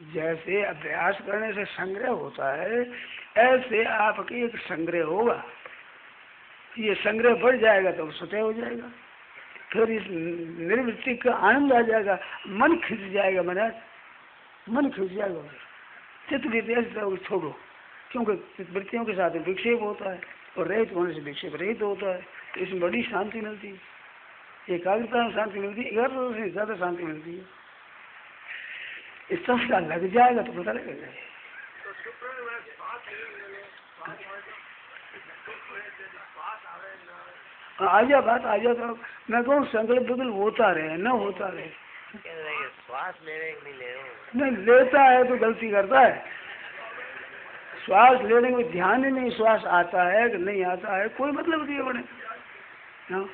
जैसे अभ्यास करने से संग्रह होता है, ऐसे आपकी एक संग्रह होगा। ये संग्रह बढ़ जाएगा तो स्वतः हो जाएगा। फिर इस निर्वृत्ति का आनंद आ जाएगा, मन खिंच जाएगा, मन खिंच जाएगा। चित्त वृत्ति छोड़ो, क्योंकि वृत्तियों के साथ विक्षेप होता है और रहित होने से विक्षेप रहित होता है, तो इसमें बड़ी शांति मिलती है। एकाग्रता में शांति मिलती है, एकाग्रता से ज्यादा शांति मिलती है। इस संस्कार लग जाएगा तो पता लगेगा। आजा बात आजा, तो मैं कहूँ संकल्प बिल्कुल होता रहे न होता रहे। श्वास ले रहे नहीं ले रहे, नहीं लेता है तो गलती करता है। श्वास लेने में ध्यान ही नहीं, श्वास आता है कि नहीं आता है, कोई मतलब नहीं बने। हाँ,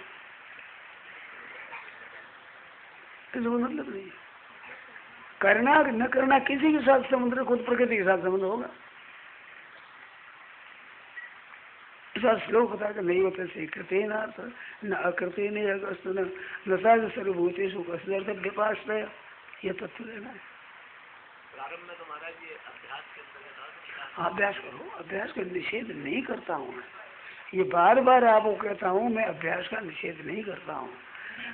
कोई मतलब नहीं। करना न करना किसी के साथ समुद्र, खुद प्रकृति के साथ संबंध होगा। ऐसा श्लोक होता है कि नहीं होते से कृते न अकृते नहीं अगस्त न साज सर्वभूतेषु कसदर्थ विपास ये तत्व लेना है। प्रारंभ में तो महाराज ये अभ्यास के अंतर्गत अभ्यास करो, अभ्यास का निषेध नहीं करता हूँ मैं। ये बार बार आपको कहता हूँ, मैं अभ्यास का निषेध नहीं करता हूँ,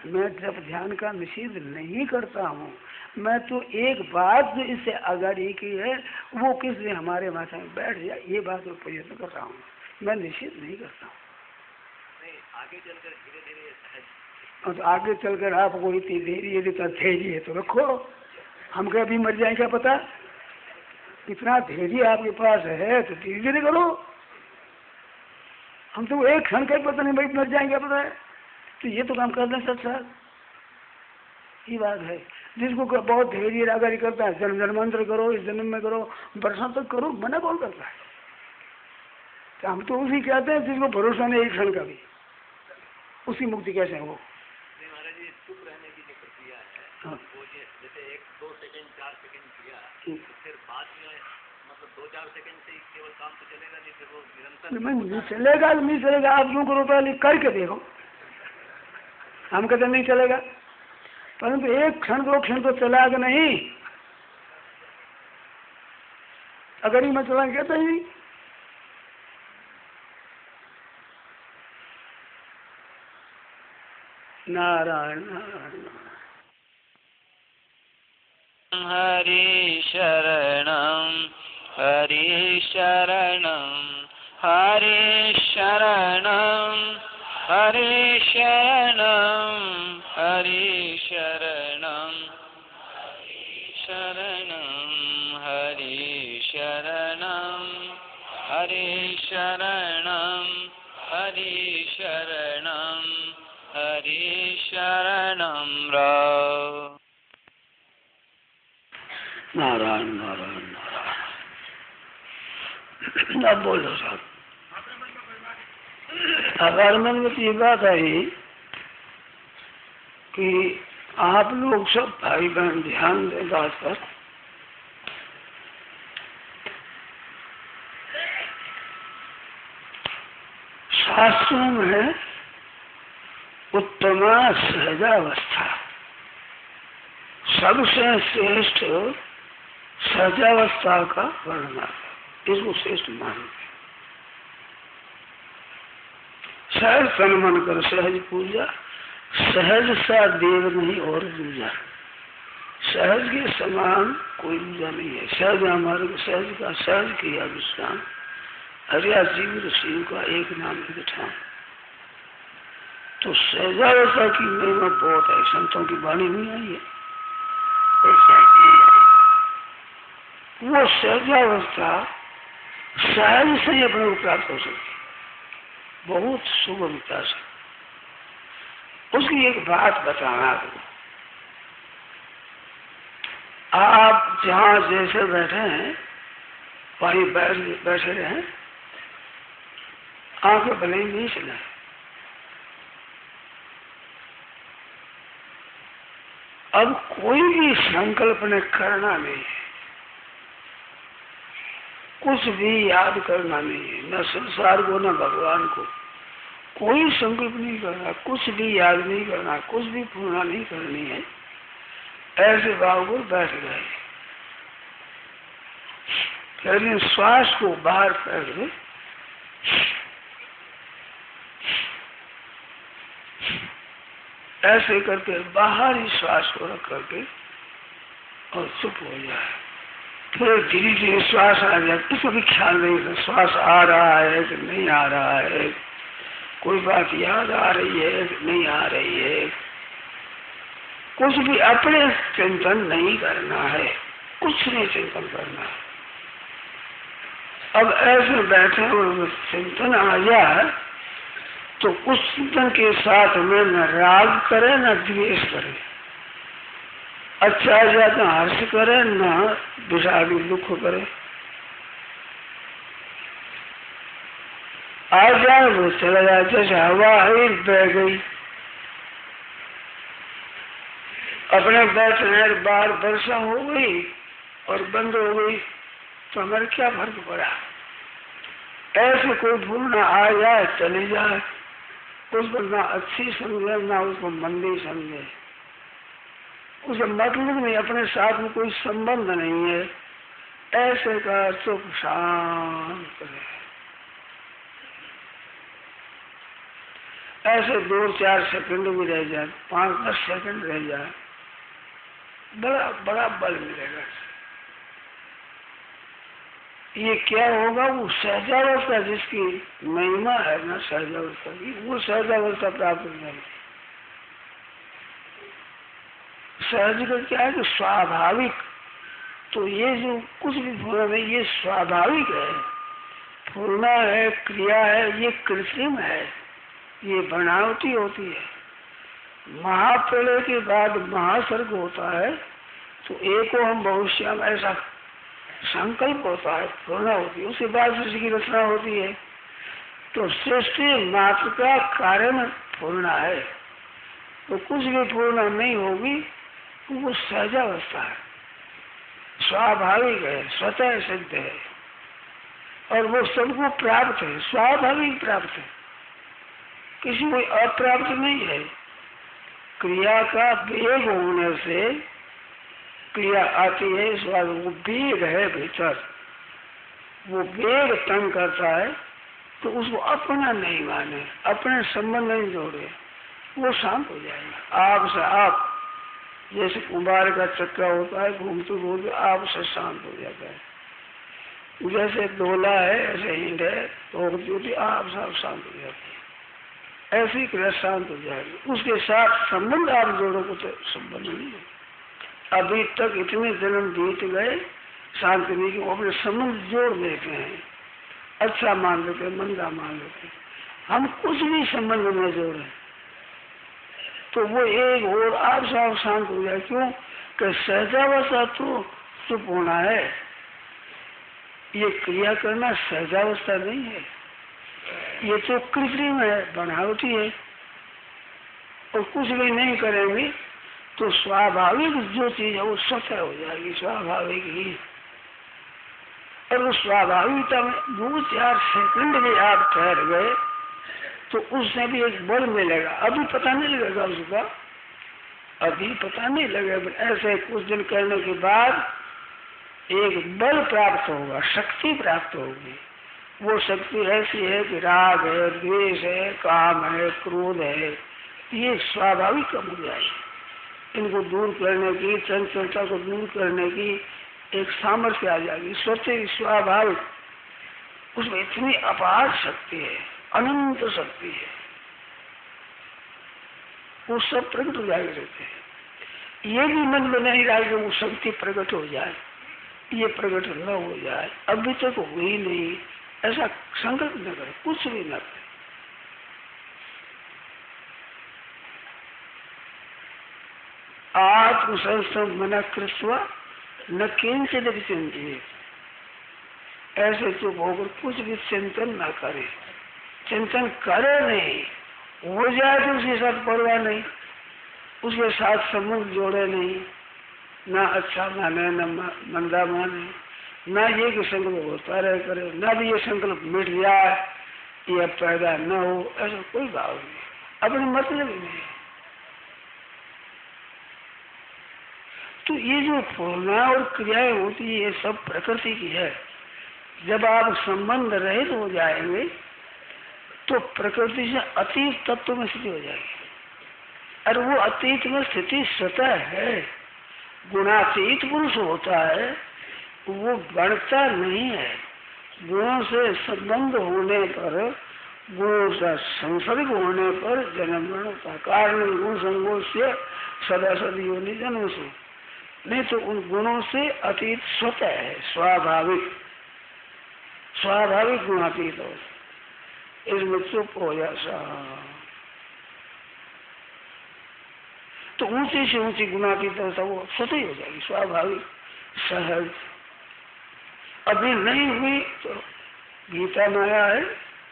मैं जब ध्यान का निषेध नहीं करता हूँ। मैं तो एक बात जो इससे आगाड़ी की है वो किस दिन हमारे माथा में बैठ जाए, ये बात मैं प्रयत्न कर रहा हूँ, मैं निषेध नहीं करता हूँ। आगे चलकर धीरे धीरे सहज, तो आगे चलकर आपको इतनी देरी यदि धैर्य है तो रखो। हम क्या अभी मर जाए क्या पता, इतना धैर्य आपके पास है तो धीरे धीरे करो। हम तो एक क्षण का पता नहीं भाई मर जाएंगे पता है, तो ये तो काम कर दें सच साथ, ये बात है। जिसको बहुत धैर्य आगारी करता है, जन्म जन्मांतर करो, इस जन्म में करो, वर्षों तक करो, मना कौन करता है। तो हम तो उसी कहते हैं जिसको भरोसा नहीं एक क्षण का भी, उसी मुक्ति कैसे हो। महाराज जी चुप रहने की जो प्रक्रिया है, हाँ। वो ये जैसे 1-2 सेकंड 4 सेकंड किया, तो फिर बाद में मतलब 2-4 सेकंड से ही केवल काम तो चलेगा नहीं, फिर वो निरंतर नहीं चलेगा, नहीं चलेगा। आप क्यों करो, पहले करके देखो। हम कहते नहीं चलेगा, परंतु एक क्षण 2 क्षण तो चला कि नहीं। अगर ही मैं चला कहता ही नहीं। नारायण नारायण हरि शरणं हरि शरणं हरि शरणं हरि शरणं हरि शरणं शरणं हरि शरणं हरि शरणं हरि शरणं हरि शरणं राम। नारायण नारायण नारायण। अब बोलो साहब। अगर मन में ये बात आई कि आप लोग सब भाई बहन ध्यान दें बात पर। शास्त्रों में उत्तमा सहजावस्था, सबसे श्रेष्ठ सहजावस्था का वर्णन, इसको श्रेष्ठ मानते। सहज तन मन कर सहज पूजा, सहज सा देव नहीं और पूजा। सहज के समान कोई पूजा नहीं है। सहज हमारे को सहज का सहज किया विश्राम, हरिया जीवित शिव का एक नाम एक ठाम। तो सहजावस्था की महिमा बहुत है, संतों की वाणी नहीं आई है। वो सहजावस्था सहज से ही अपने को प्राप्त हो सकती, बहुत शुभ विकास है। उसकी एक बात बताना, आप जहाँ जैसे बैठे हैं वहीं बैठे रहे, आंखें भले ही नहीं चले। अब कोई भी संकल्प ने करना नहीं है, कुछ भी याद करना नहीं है, न संसार को न भगवान को। कोई संकल्प नहीं करना, कुछ भी याद नहीं करना, कुछ भी पूर्णा नहीं करनी है। ऐसे भाव को बैठ गए। पहले श्वास को बाहर कर दे, ऐसे करके बाहर ही श्वास को रख करके और चुप हो जाए। फिर धीरे धीरे श्वास आ जाए, इसको भी ख्याल नहीं रहे श्वास आ रहा है कि नहीं आ रहा है, कोई बात याद आ रही है कि नहीं आ रही है, कुछ भी अपने चिंतन नहीं करना है, कुछ नहीं चिंतन करना है। अब ऐसे बैठे और चिंतन आ जाए तो उस चिंतन के साथ में न राग करे न द्वेष करे, अच्छा ज्यादा हर्ष करे न विषादी दुख करे। आ जाए वो चला जाए, जैसे हवा है बह गई, अपने बैठने बाहर वर्षा हो गई और बंद हो गई तो हमारे क्या फर्क पड़ा। ऐसे कोई भूल ना आ जाए चली जाए, उसको ना अच्छी समझे ना उसको मंदी समझे, उसे मतलब नहीं, अपने साथ में कोई संबंध नहीं है, ऐसे का चुप शांत रहे। ऐसे 2-4 सेकंड भी रह जाए, 5-10 सेकंड रह जाए, बड़ा बड़ा बल मिलेगा। ये क्या होगा, वो सहजावस्था जिसकी महिमा है ना, सहजावस्था की, वो सहजावस्था प्राप्त हो जाएगी। सहज का क्या है कि स्वाभाविक, तो ये जो कुछ भी फूलना नहीं, ये स्वाभाविक है, फूलना है, क्रिया है, ये कृत्रिम है, ये बनावटी होती है। महाप्रलय के बाद महासर्ग होता है तो एको हम भविष्यम ऐसा संकल्प होता है, फूलना होती है, उसके बाद सृष्टि की रचना होती है। तो सृष्टि मात्र का कारण फूलना है, तो कुछ भी फूलना नहीं होगी, वो सहजावस्था है, स्वाभाविक है, स्वतः सिद्ध है, और वो सबको प्राप्त है, स्वाभाविक प्राप्त है, किसी को अप्राप्त नहीं है। क्रिया का वेग होने से क्रिया आती है, इस बात वो वेग है भीतर, वो वेग तंग करता है, तो उसको अपना नहीं माने, अपने संबंध नहीं जोड़े, वो शांत हो जाएगा। आप से आप, जैसे कुंभार का चक्का होता है, घूमते घूमते आप से शांत हो जाता है, जैसे डोला है ऐसे हिंड है तो ज्योति आप सब शांत हो जाती है, ऐसी क्रिया शांत हो जाएगी। उसके साथ संबंध आप जोड़ोगे तो संबंध नहीं है। अभी तक इतने जन्म बीत गए शांति नहीं की, अपने संबंध जोड़ देते हैं, अच्छा मान लेते हैं, मंदा मान लेते हैं, हम कुछ भी संबंध में जोड़े तो वो एक और आप सब शांत हो जाए। क्यों कि सहजावस्था तो चुप होना है, ये क्रिया करना सहजावस्था नहीं है, ये तो कृत्रिम है, बनावटी है, और कुछ भी नहीं करेंगे तो स्वाभाविक जो चीज है वो स्वतः हो जाएगी, स्वाभाविक ही। और उस स्वाभाविकता में 2-4 सेकंड भी आप ठहर गए तो उससे भी एक बल मिलेगा। अभी पता नहीं लगेगा उसका, अभी पता नहीं लगेगा, ऐसे कुछ दिन करने के बाद एक बल प्राप्त होगा, शक्ति प्राप्त होगी। वो शक्ति ऐसी है कि राग है, द्वेष है, काम है, क्रोध है, ये स्वाभाविक कम हो जाएगी। इनको दूर करने की, चंचलता को दूर करने की एक सामर्थ्य आ जाएगी, स्वतः स्वाभाविक, उसमें इतनी अपार शक्ति है, अनंत शक्ति है, वो सब प्रकट हो जाए रहते हैं। ये भी मन में नहीं रहा कि वो शक्ति प्रकट हो जाए, ये प्रकट न हो जाए, अभी तक तो हुई नहीं, ऐसा संकल्प न करे, कुछ भी न करे। आत्मसंस्थम मना कृत्वा न किंचित विचिंतित, ऐसे चुप होकर कुछ भी चिंतन न करे, चिंतन करे नहीं, हो जाए तो उसके साथ परवाह नहीं, उसके साथ संबंध जोड़े नहीं, ना अच्छा माने न मंदा माने, ना ये कि संकल्प होता रहे करे, ना भी ये संकल्प मिट जाए, ये पैदा न हो, ऐसा कोई भाव नहीं, अपने मतलब ही नहीं। तो ये जो फूलना और क्रियाएं होती है ये सब प्रकृति की है, जब आप संबंध रहित हो जाएंगे तो प्रकृति से अतीत तत्व में स्थिति हो जाएगी। और वो अतीत में स्थिति स्वतः है। गुणातीत पुरुष होता है, वो बढ़ता नहीं है। गुणों से संबंध होने पर, गुणों का संसर्ग होने पर जन्म मरण होता है। कारण गुण संगों से सदा सदी योनि जन्म से, नहीं तो उन गुणों से अतीत स्वतः है, स्वाभाविक स्वाभाविक गुणातीत हो। इसमें चुप हो जा। तो ऊंची से ऊंची गुणातीत होता वो स्वतः ही हो जाएगी, स्वाभाविक सहज। अभी नहीं हुई तो गीता में आया है,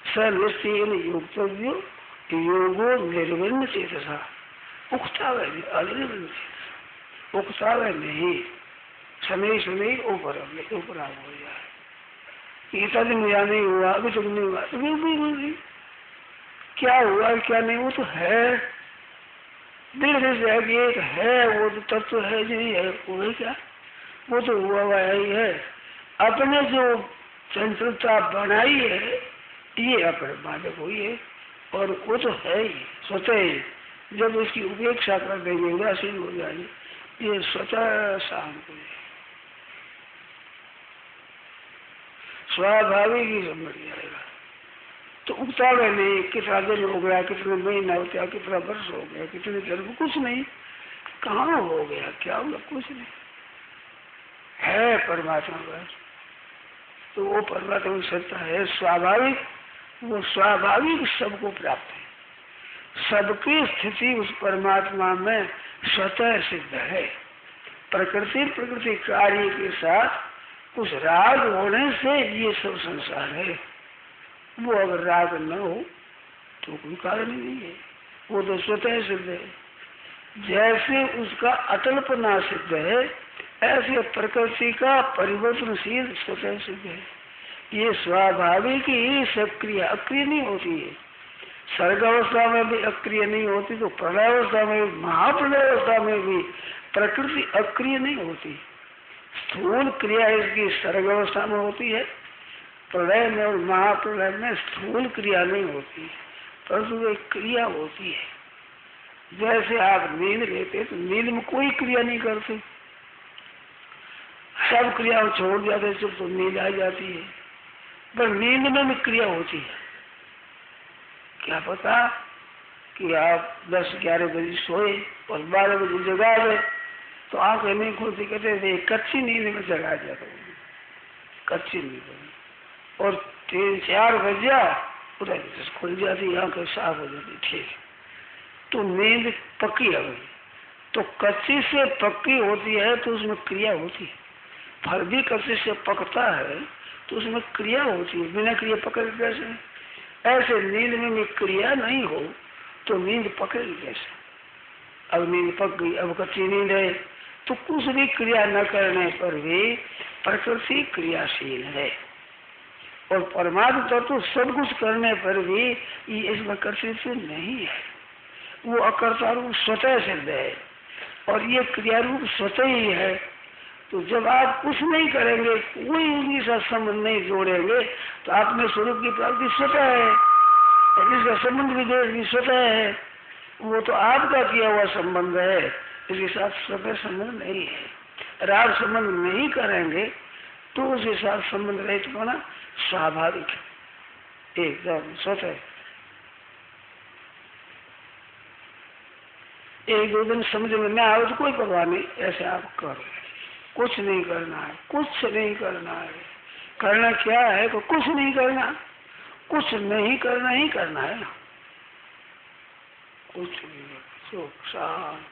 सनिश्चयन योक्तव्यो योगो निर्विण्ण चेतसा। उकतावे अनिर्विण्ण चेतसा, उकतावे नहीं, शनि शनि ऊपर ऊपर हो जाए। गीता दिन या नहीं हुआ, अभी तक नहीं हुआ, तो भी क्या हुआ क्या नहीं, वो तो है। दृढ़ से है कि एक है, वो तो तत्व है जो नहीं है, वो है क्या, वो तो हुआ हुआ ही है। अपने जो चंचलता बनाई है ये अपने बाधक हुई है, और वो तो है ही स्वतः ही। जब उसकी उपेक्षा कर देंगे, उदासीन हो जाएंगे, ये स्वतः शांत हो जाए, स्वाभाविक ही समझ जाएगा। तो उगतावे नहीं, कितना दिन हो गया, कितने महीना हो गया, कितना वर्ष हो गया, कितने जन्म, कुछ नहीं। कहाँ हो गया, क्या होगा, कुछ नहीं है परमात्मा बस। तो वो परमात्मा सत्ता है स्वाभाविक, वो स्वाभाविक सबको प्राप्त है। सबकी स्थिति उस परमात्मा में स्वतः सिद्ध है। प्रकृति कार्य के साथ कुछ राग होने से ये सब संसार है। वो अगर राग न हो तो कोई कारण नहीं है, वो तो स्वतः सिद्ध है। जैसे उसका अटलपना सिद्ध है, ऐसे प्रकृति का परिवर्तनशील स्वतः सिद्ध है। ये स्वाभाविक ही सक्रिय अक्रिय नहीं होती है। सर्ग अवस्था में भी अक्रिय नहीं होती, तो प्रलय अवस्था में, महाप्रलय अवस्था में भी प्रकृति अक्रिय नहीं होती। स्थूल क्रिया इसकी सर्ग अवस्था में होती है, प्रलय में और महाप्रलय में स्थूल क्रिया नहीं होती, परंतु एक क्रिया होती है। जैसे आप नींद लेते तो नींद में कोई क्रिया नहीं करते, सब क्रियाओं छोड़ जाते तो नींद आ जाती है। पर नींद में भी क्रिया होती है। क्या पता कि आप 10-11 बजे सोए और 12 बजे जगा गए, तो आंखें नहीं खुलती, कहते थे कच्ची नींद में जगा जाता हूँ, कच्ची नींद में। और 3-4 बजे उधर खुल जाती, आंखें साफ हो जाती, ठीक। तो नींद पक्की है गई। तो कच्ची से पक्की होती है तो उसमें क्रिया होती है। फल भी कच्ची से पकता है तो उसमें क्रिया होती है, बिना क्रिया पकड़ कैसे? ऐसे नींद में क्रिया नहीं हो तो नींद पकड़ेगी कैसे? अब नींद पक गई, अब कच्ची नींद है, तो कुछ भी क्रिया न करने पर भी प्रकृति क्रियाशील है। और परमात्मा तत्व सब कुछ करने पर भी ये इसमें कर्तृत्व नहीं है, वो अकर्ता रूप स्वतः सिद्ध है, और ये क्रिया रूप स्वतः ही है। तो जब आप कुछ नहीं करेंगे, कोई उनके साथ संबंध नहीं जोड़ेंगे, तो आप में स्वरूप की प्राप्ति स्वतः है, और इसका संबंध भी स्वतः है। वो तो आपका किया हुआ संबंध है, इसके साथ स्वतः संबंध नहीं है। और आप संबंध नहीं करेंगे तो उसके साथ संबंध रहित होना स्वाभाविक है, एकदम स्वतः। 1-2 दिन समझ में न आए तो कोई परवाह नहीं, ऐसे आप करो। कुछ नहीं करना है, कुछ नहीं करना है। करना क्या है? तो कुछ नहीं करना, कुछ नहीं करना ही करना है ना, कुछ नहीं। सुख शांत,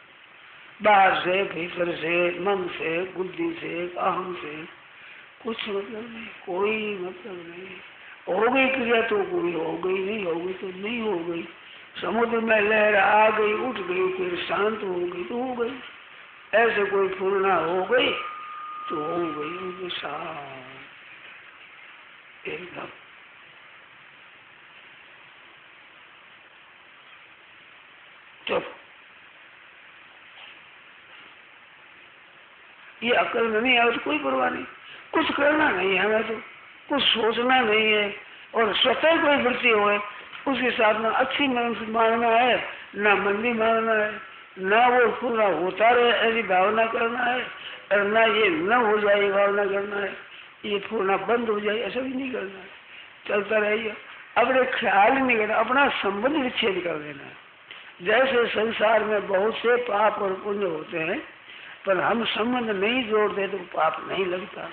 बाहर से, भीतर से, मन से, बुद्धि से, अहम से, कुछ मतलब नहीं, कोई मतलब नहीं। हो गई क्रिया तो कोई हो गई, नहीं हो गई तो नहीं हो गई। समुद्र में लहर आ गई, उठ गई, फिर शांत हो गई तो हो गई। ऐसे कोई पूर्णा हो गई तो हो गई, शांत एकदम। चुप। ये अकल में नहीं आए तो कोई परवाह नहीं, कुछ करना नहीं है हमें तो। कुछ सोचना नहीं है और स्वतः कोई वृत्ति होए उसके साथ में अच्छी मांगना है, ना मंदी मांगना है, ना वो पूरा होता रहे ऐसी भावना करना है, और ना ये न हो जाए भावना करना है, ये पूर्णा बंद हो जाए ऐसा भी नहीं करना है। चलता रहिए, अपने ख्याल ही नहीं करना, अपना संबंध विच्छेद कर देना है। जैसे संसार में बहुत से पाप और पुण्य होते हैं, पर हम संबंध नहीं जोड़ते तो पाप नहीं लगता,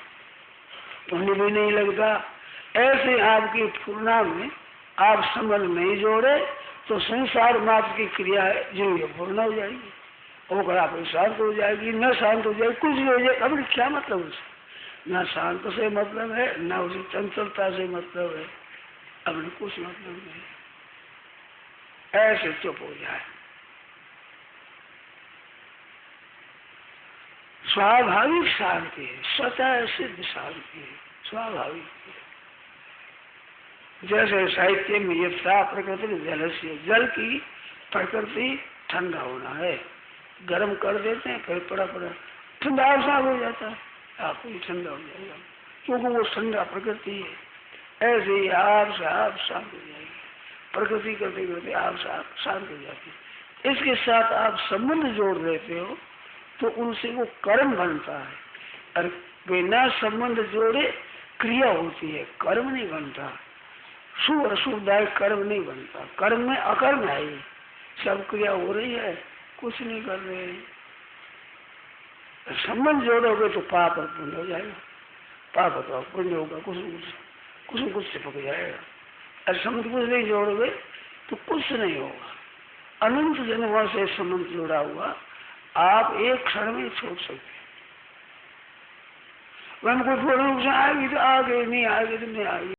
पुण्य भी नहीं लगता। ऐसे आपकी पूर्णा में आप संबंध नहीं जोड़े तो संसार मात्र की क्रिया जो ये पूर्ण हो जाएगी, होकर आप शांत हो जाएगी, न शांत हो जाएगी, कुछ भी हो जाए। अब क्या मतलब उसे, ना शांत से मतलब है, ना उसे चंचलता से मतलब है, अब कुछ मतलब नहीं। ऐसे चुप हो जाए, स्वाभाविक शांति है, स्वतः सिद्ध शांति है, स्वाभाविक। जैसे साहित्य में ये प्रकृति जल से, जल की प्रकृति ठंडा होना है, गर्म कर देते हैं फिर पड़ा ठंडा साफ हो जाता है, आप ही ठंडा हो जाएगा क्योंकि वो ठंडा प्रकृति है। ऐसे ही आप शांत हो जाएगी, प्रकृति करते करते आप शांत हो जाती है। इसके साथ आप संबंध जोड़ देते हो तो उनसे वो कर्म बनता है, और बिना संबंध जोड़े क्रिया होती है, कर्म नहीं बनता। शुभ अशुभदायक कर्म नहीं बनता, कर्म में अकर्म है, सब क्रिया हो रही है, कुछ नहीं कर रहे हैं। संबंध जोड़ोगे तो पाप और पुण्य हो जाएगा, पाप होगा पुण्य होगा, कुछ न कुछ चिपक जाएगा। और संबंध कुछ नहीं जोड़ोगे तो कुछ नहीं होगा। अनंत जन्मों से संबंध जुड़ा हुआ आप एक क्षण में छोड़ सकते। मन को थोड़ी नुकसान आएगी तो आगे, नहीं आएगी तो नहीं आएगी,